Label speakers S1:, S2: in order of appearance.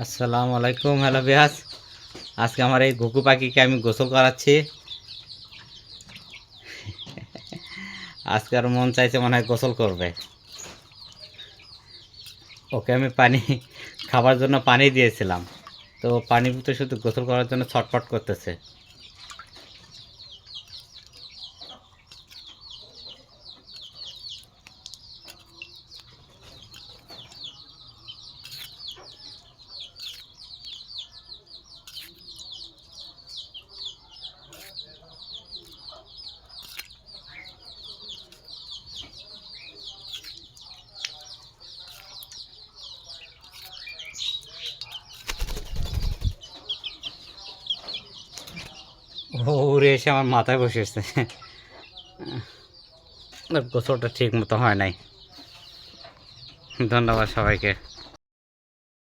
S1: আসসালামু আলাইকুম। হ্যালো বিয়াস, আজকে আমার এই ঘুঘু পাখিকে আমি গোসল করাচ্ছি। আজকে আর মন চাইছে মনে হয় গোসল করবে। ওকে আমি খাবার জন্য পানি দিয়েছিলাম, তো পানির ভিতরে শুধু গোসল করার জন্য ছটফট করতেছে। ও উড়ে এসে আমার মাথায় বসেছে। গোসলটা ঠিক মতো হয় নাই। ধন্যবাদ সবাইকে।